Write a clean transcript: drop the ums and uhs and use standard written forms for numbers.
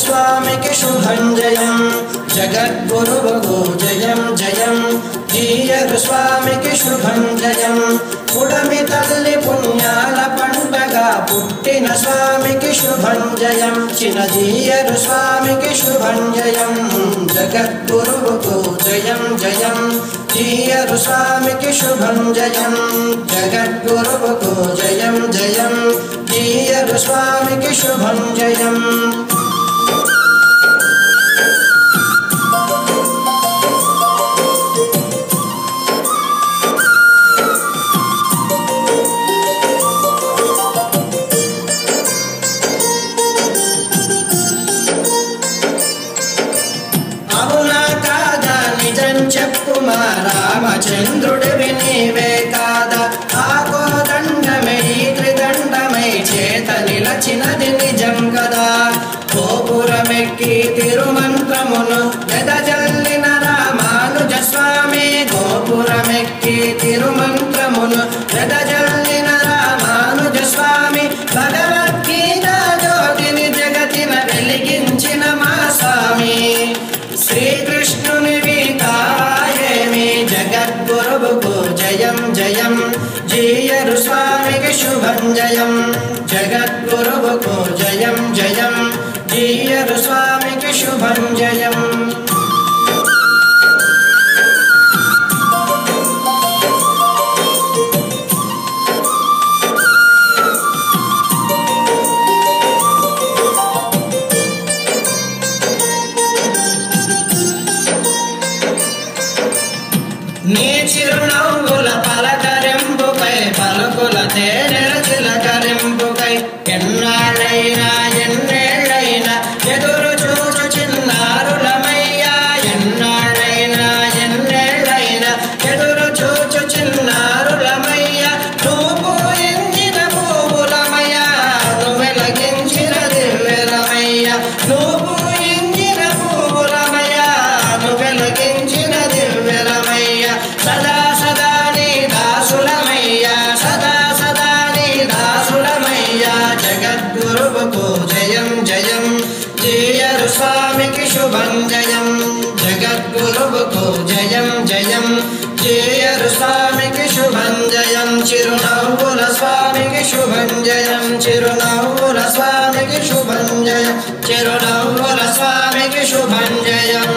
స్వామికి శుభం జయం జగద్గురువుకు జయం జయం జీయరు స్వామికి శుభం జయం పుడమి తల్లి పుణ్యాల పండగ పుట్టిన స్వామికి శుభం జయం చిన్నజీయరు స్వామికి శుభం జయం జగద్గురువుకు జయం జయం జీయరు స్వామికి శుభం జయం జగద్గురువుకు జయం జయం జీయరు స్వామికి శుభం జయం చెప్పుమా రామచంద్రుడివి నీవే కాదా ఆకో దండమై త్రిదండమై చేత నిలచినది నిజం కదా గోపురమెక్కి తిరుమంత్రమును వెదజల్లిన రామానుజ స్వామి గోపురమెక్కి తిరుమంత్రమును వెదజల్లిన రామానుజ స్వామి భగవద్గీత జ్యోతిని జగతిన వెలిగించిన మా స్వామి శ్రీకృష్ణుని జగద్గురువుకు జయం జయం జీయరు స్వామికి శుభం జయం జగద్గురువుకు జయం జయం జీయరు స్వామికి శుభం జయం నీ చిరునవ్వుల పలకరింపుకై పలుకుల తేనెల చిలకరింపుకై ఎన్నాళ్ళైనా ఎన్నేళ్ళైనా ఎదురు చూచు చిన్నారులమయ్యా ఎన్నాళ్ళైనా ఎన్నేళ్ళైనా ఎదురు చూచు చిన్నారులమయ్యా నువ్వు ఎంచిన పువ్వులమయ్యా నువ్వు వెలిగించిన దివ్యలమయ్యా నువ్వు ఎంచిన పువ్వులమయ్యా నువ్వు వెలిగించిన దివ్యలమయ్యా సదా సదా నీ దాసులమయ్యా సదా సదా నీ దాసులమయ్యా జగద్గురువుకు జయం జయం జీయరు స్వామికి శుభం జయం జగద్గురువుకు జయం జయం జీయరు స్వామికి శుభం జయం చిరునవ్వుల స్వామికి శుభం జయం చిరునవ్వుల స్వామికి శుభం జయం చిరునవ్వుల స్వామికి శుభం జయం